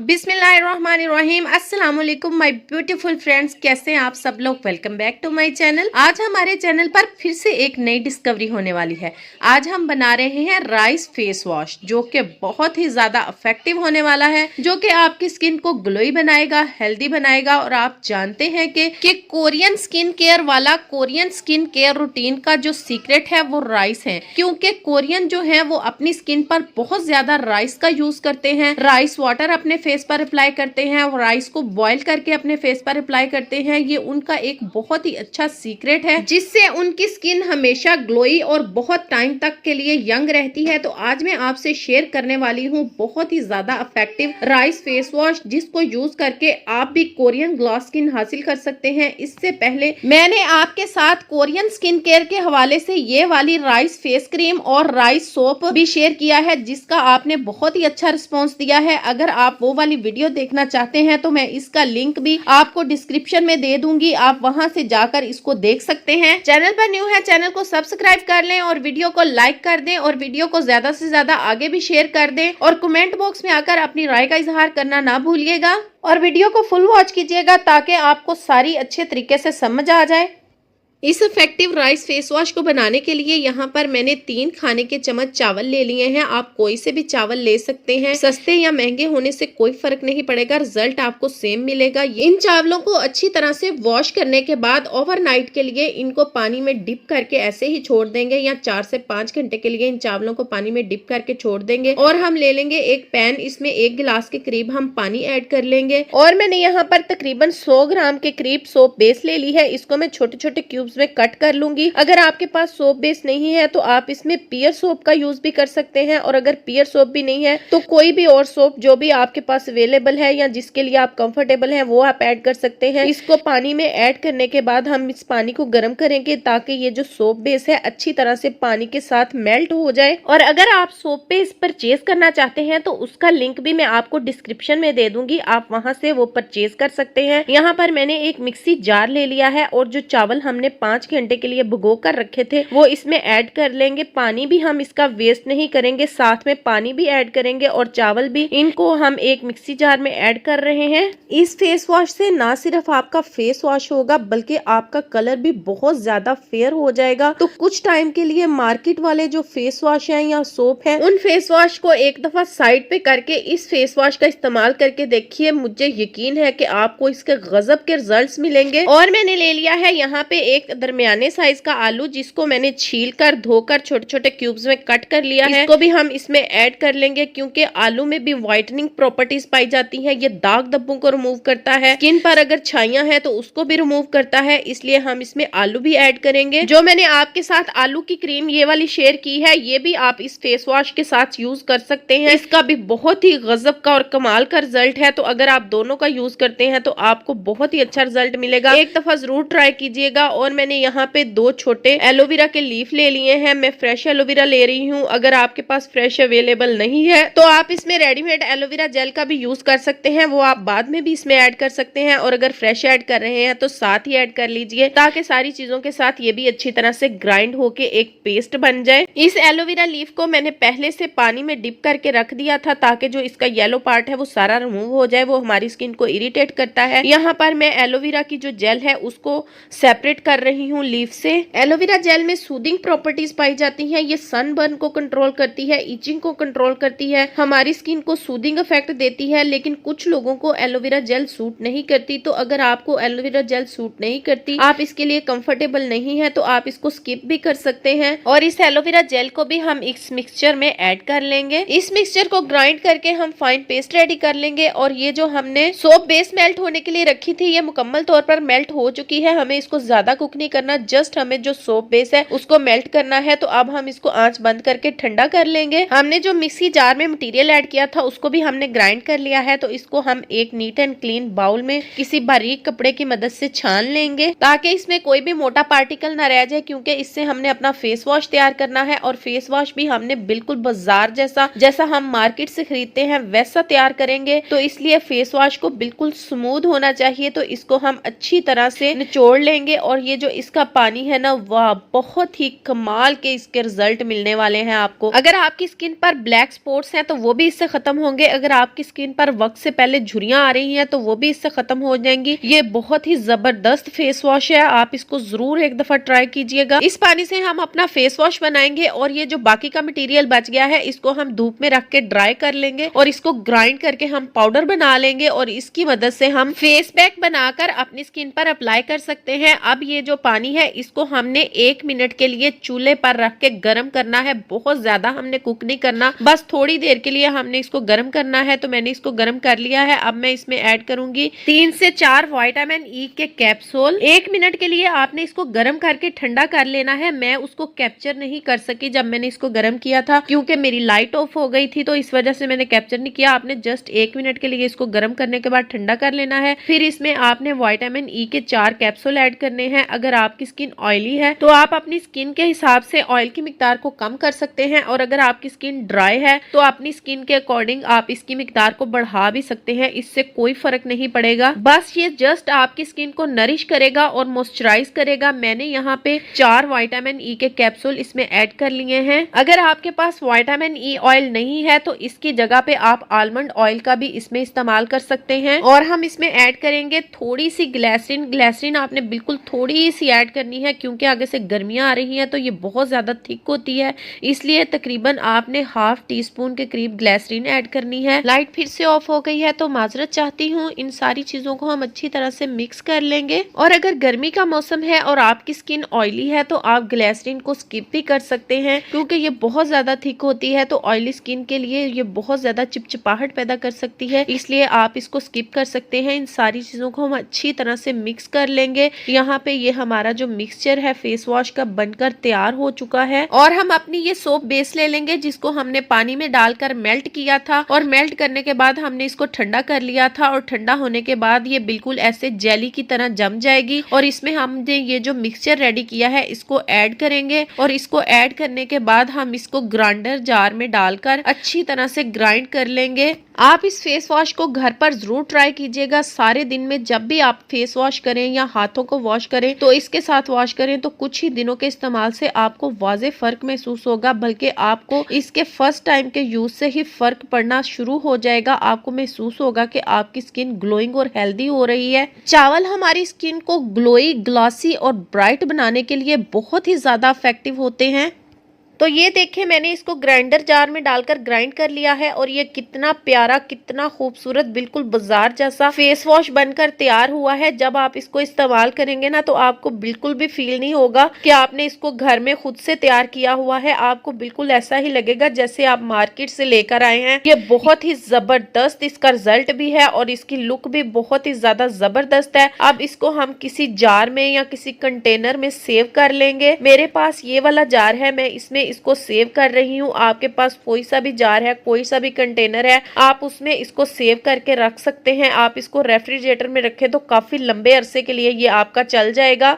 बिस्मिल्लाहिर्रहमानिर्रहीम। अस्सलाम वालेकुम माय ब्यूटीफुल फ्रेंड्स, कैसे हैं आप सब लोग। Welcome back to my channel. आज हमारे चैनल पर फिर से एक नई डिस्कवरी होने वाली है। आज हम बना रहे हैं राइस फेस वॉश, जो कि बहुत ही ज़्यादा इफेक्टिव होने वाला है, जो कि आपकी स्किन को ग्लोई बनाएगा, हेल्दी बनाएगा। और आप जानते हैं कि कोरियन स्किन केयर रूटीन का जो सीक्रेट है वो राइस है, क्योंकि कोरियन जो है वो अपनी स्किन पर बहुत ज्यादा राइस का यूज करते हैं। राइस वाटर अपने फेस पर अप्लाई करते हैं और राइस को बॉईल करके अपने फेस पर अप्लाई करते हैं। ये उनका एक बहुत ही अच्छा सीक्रेट है, जिससे उनकी स्किन हमेशा ग्लोई और बहुत टाइम तक के लिए यंग रहती है। तो आज मैं आपसे शेयर करने वाली हूँ बहुत ही ज्यादा इफेक्टिव राइस फेस वॉश, जिसको यूज करके आप भी कोरियन ग्लो स्किन हासिल कर सकते हैं। इससे पहले मैंने आपके साथ कोरियन स्किन केयर के हवाले से ये वाली राइस फेस क्रीम और राइस सोप भी शेयर किया है, जिसका आपने बहुत ही अच्छा रिस्पॉन्स दिया है। अगर आप वो वाली वीडियो देखना चाहते हैं तो मैं इसका लिंक भी आपको डिस्क्रिप्शन में दे दूंगी, आप वहां से जाकर इसको देख सकते हैं। चैनल पर न्यू है, चैनल को सब्सक्राइब कर लें और वीडियो को लाइक कर दें और वीडियो को ज्यादा से ज्यादा आगे भी शेयर कर दें। और कमेंट बॉक्स में आकर अपनी राय का इजहार करना ना भूलिएगा और वीडियो को फुल वॉच कीजिएगा, ताकि आपको सारी अच्छे तरीके से समझ आ जाए। इस इफेक्टिव राइस फेस वॉश को बनाने के लिए यहाँ पर मैंने 3 खाने के चम्मच चावल ले लिए हैं। आप कोई से भी चावल ले सकते हैं, सस्ते या महंगे होने से कोई फर्क नहीं पड़ेगा, रिजल्ट आपको सेम मिलेगा। इन चावलों को अच्छी तरह से वॉश करने के बाद ओवरनाइट के लिए इनको पानी में डिप करके ऐसे ही छोड़ देंगे, या 4 से 5 घंटे के लिए इन चावलों को पानी में डिप करके छोड़ देंगे। और हम ले लेंगे एक पैन, इसमें 1 गिलास के करीब हम पानी ऐड कर लेंगे। और मैंने यहाँ पर तकरीबन 100 ग्राम के करीब सोप बेस ले ली है, इसको मैं छोटे छोटे क्यूब्स में कट कर लूंगी। अगर आपके पास सोप बेस नहीं है तो आप इसमें पियर सोप का यूज भी कर सकते हैं, और अगर पियर सोप भी नहीं है तो कोई भी और सोप जो भी आपके पास अवेलेबल है या जिसके लिए आप कंफर्टेबल हैं वो आप ऐड कर सकते हैं। इसको पानी में ऐड करने के बाद हम इस पानी को गर्म करेंगे, ताकि ये जो सोप बेस है अच्छी तरह से पानी के साथ मेल्ट हो जाए। और अगर आप सोप बेस परचेज करना चाहते हैं तो उसका लिंक भी मैं आपको डिस्क्रिप्शन में दे दूंगी, आप वहां से वो परचेज कर सकते हैं। यहाँ पर मैंने एक मिक्सी जार ले लिया है और जो चावल हमने 5 घंटे के लिए भिगो कर रखे थे वो इसमें ऐड कर लेंगे। पानी भी हम इसका वेस्ट नहीं करेंगे, साथ में पानी भी ऐड करेंगे और चावल भी। इनको हम एक मिक्सी जार में ऐड कर रहे हैं। इस फेस वॉश से ना सिर्फ आपका फेस वॉश होगा बल्कि आपका कलर भी बहुत ज्यादा फेयर हो जाएगा। तो कुछ टाइम के लिए मार्केट वाले जो फेस वॉश है या सोप है, उन फेस वॉश को एक दफा साइड पे करके इस फेस वॉश का इस्तेमाल करके देखिए, मुझे यकीन है कि आपको इसके गजब के रिजल्ट्स मिलेंगे। और मैंने ले लिया है यहाँ पे एक दरमियाने साइज का आलू, जिसको मैंने छील कर धोकर छोटे छोटे क्यूब्स में कट कर लिया है। इसको भी हम इसमें ऐड कर लेंगे, क्योंकि आलू में भी व्हाइटनिंग प्रॉपर्टीज पाई जाती है। ये दाग धब्बों को रिमूव करता है, स्किन पर अगर छाइयां हैं तो उसको भी रिमूव करता है, इसलिए हम इसमें आलू भी ऐड करेंगे। जो मैंने आपके साथ आलू की क्रीम ये वाली शेयर की है, ये भी आप इस फेस वॉश के साथ यूज कर सकते हैं। इसका भी बहुत ही गजब का और कमाल का रिजल्ट है। तो अगर आप दोनों का यूज करते हैं तो आपको बहुत ही अच्छा रिजल्ट मिलेगा, एक दफा जरूर ट्राई कीजिएगा। और मैंने यहाँ पे 2 छोटे एलोवेरा के लीफ ले लिए हैं, मैं फ्रेश एलोवेरा ले रही हूँ। अगर आपके पास फ्रेश अवेलेबल नहीं है तो आप इसमें रेडीमेड एलोवेरा जेल का भी यूज कर सकते हैं, वो आप बाद में भी इसमें ऐड कर सकते हैं। और अगर फ्रेश ऐड कर रहे हैं तो साथ ही ऐड कर लीजिए, ताकि सारी चीजों के साथ ये भी अच्छी तरह से ग्राइंड होके एक पेस्ट बन जाए। इस एलोवेरा लीफ को मैंने पहले से पानी में डिप करके रख दिया था, ताकि जो इसका येलो पार्ट है वो सारा रिमूव हो जाए, वो हमारी स्किन को इरिटेट करता है। यहाँ पर मैं एलोवेरा की जो जेल है उसको सेपरेट कर रही हूँ लीफ से। एलोवेरा जेल में सूदिंग प्रॉपर्टीज पाई जाती हैं, ये सनबर्न को कंट्रोल करती है, इचिंग को कंट्रोल करती है, हमारी स्किन को सूदिंग इफेक्ट देती है। लेकिन कुछ लोगों को एलोवेरा जेल सूट नहीं करती, तो अगर आपको एलोवेरा जेल सूट नहीं करती, आप इसके लिए कंफर्टेबल नहीं है, तो आप इसको स्किप भी कर सकते हैं। और इस एलोवेरा जेल को भी हम इस मिक्सचर में ऐड कर लेंगे। इस मिक्सचर को ग्राइंड करके हम फाइन पेस्ट रेडी कर लेंगे। और ये जो हमने सोप बेस मेल्ट होने के लिए रखी थी, ये मुकम्मल तौर पर मेल्ट हो चुकी है। हमें इसको ज्यादा कुक नहीं करना, जस्ट हमें जो सोप बेस है उसको मेल्ट करना है। तो अब हम इसको आंच बंद करके ठंडा कर लेंगे। हमने जो मिक्सी जार में मटेरियल ऐड किया था उसको भी हमने ग्राइंड कर लिया है, तो इसको हम एक नीट एंड क्लीन बाउल में किसी बारीक कपड़े की मदद से छान लेंगे, ताकि इसमें कोई भी मोटा पार्टिकल ना रह जाए, क्योंकि इससे हमने अपना फेस वॉश तैयार करना है। और फेस वॉश भी हमने बिल्कुल बाजार जैसा हम मार्केट से खरीदते हैं वैसा तैयार करेंगे, तो इसलिए फेस वॉश को बिल्कुल स्मूथ होना चाहिए। तो इसको हम अच्छी तरह से निचोड़ लेंगे। और ये जो इसका पानी है ना, वाह बहुत ही कमाल के इसके रिजल्ट मिलने वाले हैं आपको। अगर आपकी स्किन पर ब्लैक स्पॉट्स हैं तो वो भी इससे खत्म होंगे। अगर आपकी स्किन पर वक्त से पहले झुर्रियां आ रही हैं तो वो भी इससे खत्म हो जाएंगी। ये बहुत ही जबरदस्त फेस वॉश है, आप इसको जरूर एक दफा ट्राई कीजिएगा। इस पानी से हम अपना फेस वॉश बनाएंगे और ये जो बाकी का मटेरियल बच गया है इसको हम धूप में रख के ड्राई कर लेंगे और इसको ग्राइंड करके हम पाउडर बना लेंगे और इसकी मदद से हम फेस पैक बनाकर अपनी स्किन पर अप्लाई कर सकते हैं। अब ये जो पानी है इसको हमने 1 मिनट के लिए चूल्हे पर रख के गर्म करना है। बहुत ज्यादा हमने कुक नहीं करना, बस थोड़ी देर के लिए हमने इसको गर्म करना है। तो मैंने इसको गर्म कर लिया है। अब मैं इसमें ऐड करूंगी 3 से 4 विटामिन ई के कैप्सूल। 1 मिनट के लिए आपने इसको गर्म करके ठंडा कर लेना है। मैं उसको कैप्चर नहीं कर सकी जब मैंने इसको गर्म किया था, क्योंकि मेरी लाइट ऑफ हो गई थी, तो इस वजह से मैंने कैप्चर नहीं किया। आपने जस्ट 1 मिनट के लिए इसको गर्म करने के बाद ठंडा कर लेना है। फिर इसमें आपने विटामिन ई के 4 कैप्सूल ऐड करने हैं। अगर आपकी स्किन ऑयली है तो आप अपनी स्किन के हिसाब से ऑयल की मिकदार को कम कर सकते हैं, और अगर आपकी स्किन ड्राई है तो अपनी स्किन के अकॉर्डिंग आप इसकी मिकदार को बढ़ा भी सकते हैं। इससे कोई फर्क नहीं पड़ेगा, बस ये जस्ट आपकी स्किन को नरिश करेगा और मॉइस्चराइज करेगा। मैंने यहाँ पे 4 विटामिन ई के कैप्सूल इसमें ऐड कर लिए हैं। अगर आपके पास विटामिन ई ऑयल नहीं है तो इसकी जगह पे आप आलमंड ऑयल का भी इसमें इस्तेमाल कर सकते हैं। और हम इसमें ऐड करेंगे थोड़ी सी ग्लिसरीन। ग्लिसरीन आपने बिल्कुल थोड़ी सी ऐड करनी है, क्योंकि आगे से गर्मियां आ रही हैं तो ये बहुत ज्यादा थिक होती है, इसलिए तकरीबन आपने ½ टीस्पून के करीब ग्लिसरीन ऐड करनी है। लाइट फिर से ऑफ हो गई है तो माजरत चाहती हूँ। इन सारी चीजों को हम अच्छी तरह से मिक्स कर लेंगे। और अगर गर्मी का मौसम है और आपकी स्किन ऑयली है तो आप ग्लिसरीन को स्किप भी कर सकते हैं, क्योंकि ये बहुत ज्यादा थिक होती है तो ऑयली स्किन के लिए ये बहुत ज्यादा चिपचिपाहट पैदा कर सकती है, इसलिए आप इसको स्किप कर सकते हैं। इन सारी चीजों को हम अच्छी तरह से मिक्स कर लेंगे। यहाँ पे ये हमारा जो मिक्सचर है फेस वॉश का बनकर तैयार हो चुका है। और हम अपनी ये सोप बेस ले लेंगे जिसको हमने पानी में डालकर मेल्ट किया था, और मेल्ट करने के बाद हमने इसको ठंडा कर लिया था, और ठंडा होने के बाद ये बिल्कुल ऐसे जेली की तरह जम जाएगी। और इसमें हमने ये जो मिक्सचर रेडी किया है इसको ऐड करेंगे, और इसको ऐड करने के बाद हम इसको ग्राइंडर जार में डालकर अच्छी तरह से ग्राइंड कर लेंगे। आप इस फेस वॉश को घर पर जरूर ट्राई कीजिएगा। सारे दिन में जब भी आप फेस वॉश करें या हाथों को वॉश करें तो इसके साथ वॉश करें, तो कुछ ही दिनों के इस्तेमाल से आपको वाज़े फर्क महसूस होगा, बल्कि आपको इसके फर्स्ट टाइम के यूज से ही फर्क पड़ना शुरू हो जाएगा। आपको महसूस होगा कि आपकी स्किन ग्लोइंग और हेल्दी हो रही है। चावल हमारी स्किन को ग्लोई, ग्लॉसी और ब्राइट बनाने के लिए बहुत ही ज्यादा इफेक्टिव होते हैं। तो ये देखिए मैंने इसको ग्राइंडर जार में डालकर ग्राइंड कर लिया है, और ये कितना प्यारा, कितना खूबसूरत, बिल्कुल बाजार जैसा फेस वॉश बनकर तैयार हुआ है। जब आप इसको इस्तेमाल करेंगे ना तो आपको बिल्कुल भी फील नहीं होगा कि आपने इसको घर में खुद से तैयार किया हुआ है। आपको बिल्कुल ऐसा ही लगेगा जैसे आप मार्केट से लेकर आए हैं। ये बहुत ही जबरदस्त इसका रिजल्ट भी है और इसकी लुक भी बहुत ही ज्यादा जबरदस्त है। अब इसको हम किसी जार में या किसी कंटेनर में सेव कर लेंगे। मेरे पास ये वाला जार है, मैं इसमें इसको सेव कर रही हूँ। आपके पास कोई सा भी जार है, कोई सा भी कंटेनर है, आप उसमें इसको सेव करके रख सकते हैं। आप इसको रेफ्रिजरेटर में रखें तो काफी लंबे अरसे के लिए ये आपका चल जाएगा।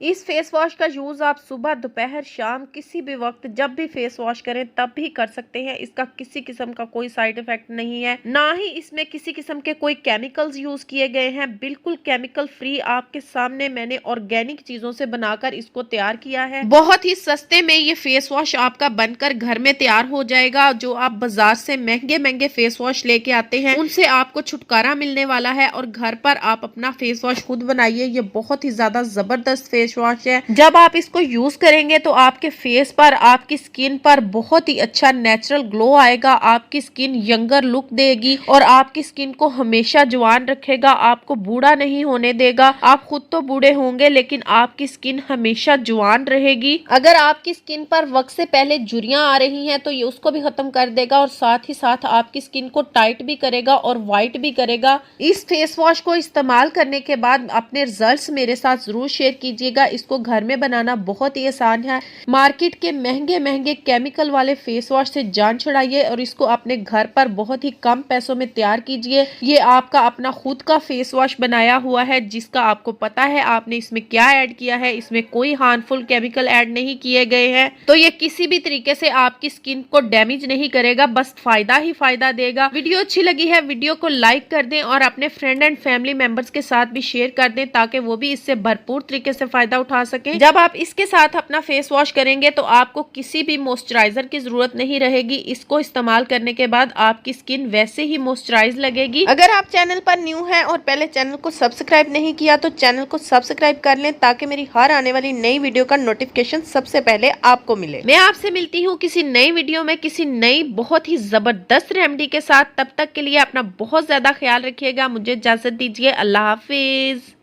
इस फेस वॉश का यूज आप सुबह, दोपहर, शाम किसी भी वक्त जब भी फेस वॉश करें तब भी कर सकते हैं। इसका किसी किस्म का कोई साइड इफेक्ट नहीं है, ना ही इसमें किसी किस्म के कोई केमिकल्स यूज किए गए हैं। बिल्कुल केमिकल फ्री आपके सामने मैंने ऑर्गेनिक चीजों से बनाकर इसको तैयार किया है। बहुत ही सस्ते में ये फेस वॉश आपका बनकर घर में तैयार हो जाएगा। जो आप बाजार से महंगे महंगे फेस वॉश लेके आते हैं उनसे आपको छुटकारा मिलने वाला है, और घर पर आप अपना फेस वॉश खुद बनाइए। ये बहुत ही ज्यादा जबरदस्त फेस वॉश है। जब आप इसको यूज करेंगे तो आपके फेस पर, आपकी स्किन पर बहुत ही अच्छा नेचुरल ग्लो आएगा। आपकी स्किन यंगर लुक देगी और आपकी स्किन को हमेशा जवान रखेगा, आपको बूढ़ा नहीं होने देगा। आप खुद तो बूढ़े होंगे लेकिन आपकी स्किन हमेशा जवान रहेगी। अगर आपकी स्किन पर वक्त से पहले झुर्रियां आ रही हैं तो ये उसको भी खत्म कर देगा, और साथ ही साथ आपकी स्किन को टाइट भी करेगा और व्हाइट भी करेगा। इस फेस वॉश को इस्तेमाल करने के बाद अपने रिजल्ट्स मेरे साथ जरूर शेयर कीजिएगा। इसको घर में बनाना बहुत ही आसान है। मार्केट के महंगे महंगे केमिकल वाले फेस वॉश से जान छुड़ाइए और इसको अपने घर पर बहुत ही कम पैसों में तैयार कीजिए। ये आपका अपना खुद का फेस वॉश बनाया हुआ है, जिसका आपको पता है आपने इसमें क्या ऐड किया है। इसमें कोई हार्मफुल केमिकल ऐड नहीं किए गए हैं, तो ये किसी भी तरीके से आपकी स्किन को डैमेज नहीं करेगा, बस फायदा ही फायदा देगा। वीडियो अच्छी लगी है, वीडियो को लाइक कर दें और अपने फ्रेंड एंड फैमिली मेंबर्स के साथ भी शेयर कर दें, ताकि वो भी इससे भरपूर तरीके से फायदा फायदा उठा सकें। जब आप इसके साथ अपना फेस वॉश करेंगे तो आपको किसी भी मॉइस्चराइजर की जरूरत नहीं रहेगी। इसको इस्तेमाल करने के बाद आपकी स्किन वैसे ही मॉइस्चराइज लगेगी। अगर आप चैनल पर न्यू हैं और पहले चैनल को सब्सक्राइब नहीं किया तो चैनल को सब्सक्राइब कर लें ताकि मेरी हर आने वाली नई वीडियो का नोटिफिकेशन सबसे पहले आपको मिले। मैं आपसे मिलती हूँ किसी नई वीडियो में किसी नई बहुत ही जबरदस्त रेमेडी के साथ। तब तक के लिए अपना बहुत ज्यादा ख्याल रखिएगा। मुझे इजाजत दीजिए। अल्लाह हाफिज।